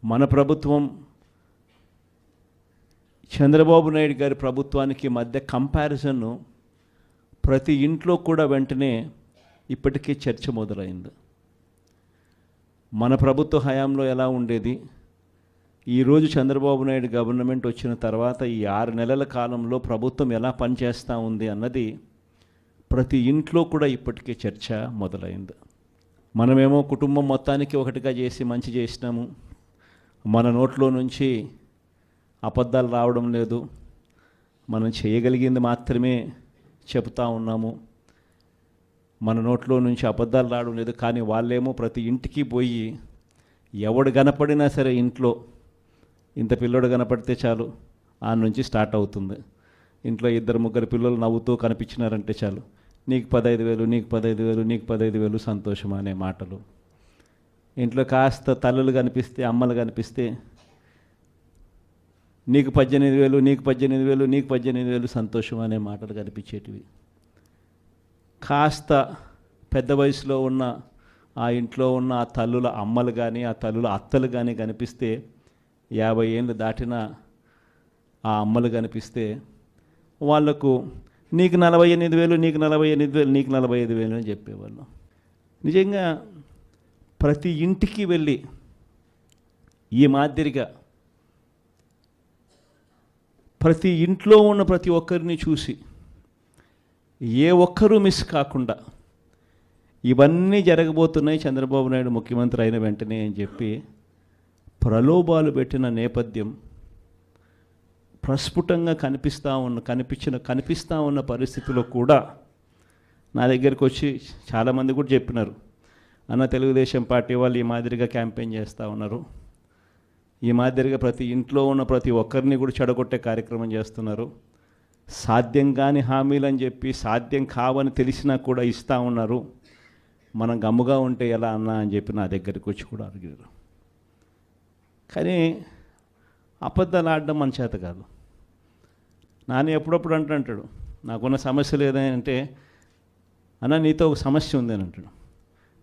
మన ప్రభుత్వం చంద్రబాబు నాయుడు గారి ప్రభుత్వానికి మధ్య కంపారిజన్ ప్రతి ఇంట్లో కూడా వెంటనే ఇప్పటికే చర్చ మొదలైంది. మన ప్రభుత్వ హయాంలో ఎలా ఉండేది, ఈరోజు చంద్రబాబు నాయుడు గవర్నమెంట్ వచ్చిన తర్వాత ఈ 6 నెలల కాలంలో ప్రభుత్వం ఎలా పనిచేస్తూ ఉంది అన్నది ప్రతి ఇంట్లో కూడా ఇప్పటికే చర్చ మొదలైంది. మనమేమో కుటుంబం మొత్తానికి ఒకటిగా చేసి మంచి చేసినాము, మన నోట్లో నుంచి అబద్ధాలు రావడం లేదు, మనం చేయగలిగింది మాత్రమే చెబుతూ ఉన్నాము, మన నోట్లో నుంచి అబద్ధాలు రావడం లేదు. కానీ వాళ్ళేమో ప్రతి ఇంటికి పోయి ఎవడు కనపడినా సరే ఇంట్లో ఇంత పిల్లోడు కనపడితే చాలు ఆ నుంచి స్టార్ట్ అవుతుంది. ఇంట్లో 2-3 పిల్లలు నవ్వుతూ కనిపించినారంటే చాలు, నీకు 15,000, నీకు 15,000, నీకు 15,000 సంతోషం అనే మాటలు. ఇంట్లో కాస్త తల్లులు కనిపిస్తే, అమ్మలు కనిపిస్తే నీకు 18,000, నీకు 18,000, నీకు 18,000 సంతోషం అనే మాటలు కనిపించేటివి. కాస్త పెద్ద వయసులో ఉన్న ఆ ఇంట్లో ఉన్న ఆ తల్లుల అమ్మలు కానీ ఆ తల్లుల అత్తలు కానీ కనిపిస్తే, 50 ఏళ్ళు దాటిన ఆ అమ్మలు కనిపిస్తే వాళ్లకు నీకు 48,000, నీకు 48,000, నీకు 45,000 అని చెప్పేవాళ్ళు. నిజంగా ప్రతి ఇంటికి వెళ్ళి ఈ మాదిరిగా ప్రతి ఇంట్లో ఉన్న ప్రతి ఒక్కరిని చూసి ఏ ఒక్కరూ మిస్ కాకుండా ఇవన్నీ జరగబోతున్నాయి చంద్రబాబు నాయుడు ముఖ్యమంత్రి అయిన వెంటనే అని చెప్పి ప్రలోభాలు పెట్టిన నేపథ్యం ప్రస్ఫుటంగా కనిపిస్తూ ఉన్న పరిస్థితిలో కూడా నా దగ్గరికి వచ్చి చాలామంది కూడా చెప్పినారు, అన్న తెలుగుదేశం పార్టీ వాళ్ళు ఈ మాదిరిగా క్యాంపెయిన్ చేస్తూ ఉన్నారు, ఈ మాదిరిగా ప్రతి ఇంట్లో ఉన్న ప్రతి ఒక్కరిని కూడా చెడగొట్టే కార్యక్రమం చేస్తున్నారు, సాధ్యం కాని హామీలు అని చెప్పి సాధ్యం కావని తెలిసినా కూడా ఇస్తూ ఉన్నారు, మనం గమ్ముగా ఉంటే ఎలా అన్నా అని చెప్పి నా దగ్గరికి వచ్చి కూడా అడిగారు. కానీ అబద్ధాలు ఆడడం మన చేత కాదు. నాని ఎప్పుడప్పుడు అంటాడు, నాకున్న సమస్య లేదంటే, అన్న నీతో ఒక సమస్య ఉంది అని అంటాడు.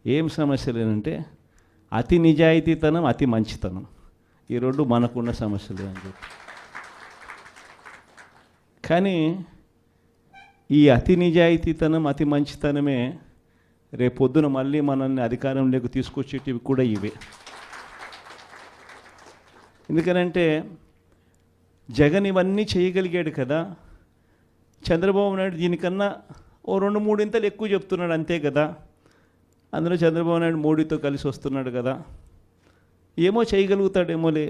ఏం సమస్య లేదంటే అతి నిజాయితీతనం, అతి మంచితనం, ఈ రెండు మనకున్న సమస్యలు అని చెప్పి. కానీ ఈ అతి నిజాయితీతనం, అతి మంచితనమే రేపొద్దున మళ్ళీ మనల్ని అధికారంలోకి తీసుకొచ్చేటివి కూడా ఇవే. ఎందుకనంటే జగన్ ఇవన్నీ చేయగలిగాడు కదా, చంద్రబాబు నాయుడు దీనికన్నా ఓ 2-3 ఇంతలు ఎక్కువ చెప్తున్నాడు అంతే కదా, అందులో చంద్రబాబు నాయుడు మోడీతో కలిసి వస్తున్నాడు కదా, ఏమో చేయగలుగుతాడేమోలే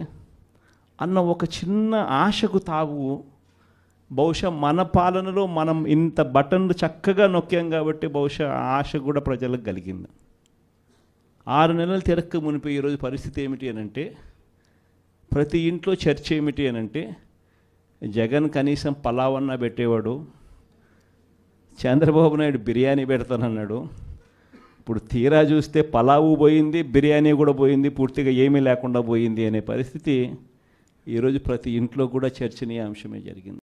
అన్న ఒక చిన్న ఆశకు తావు బహుశా మన పాలనలో మనం ఇంత బటన్లు చక్కగా నొక్కాం కాబట్టి బహుశా ఆశ కూడా ప్రజలకు కలిగింది. 6 నెలలు తిరక్క మునిపి ఈరోజు పరిస్థితి ఏమిటి అనంటే, ప్రతి ఇంట్లో చర్చ ఏమిటి అనంటే, జగన్ కనీసం పలావన్నా పెట్టేవాడు, చంద్రబాబు నాయుడు బిర్యానీ పెడతానన్నాడు, ఇప్పుడు తీరా చూస్తే పలావు పోయింది, బిర్యానీ కూడా పోయింది, పూర్తిగా ఏమీ లేకుండా పోయింది అనే పరిస్థితి ఈరోజు ప్రతి ఇంట్లో కూడా చర్చనీయాంశమే జరిగింది.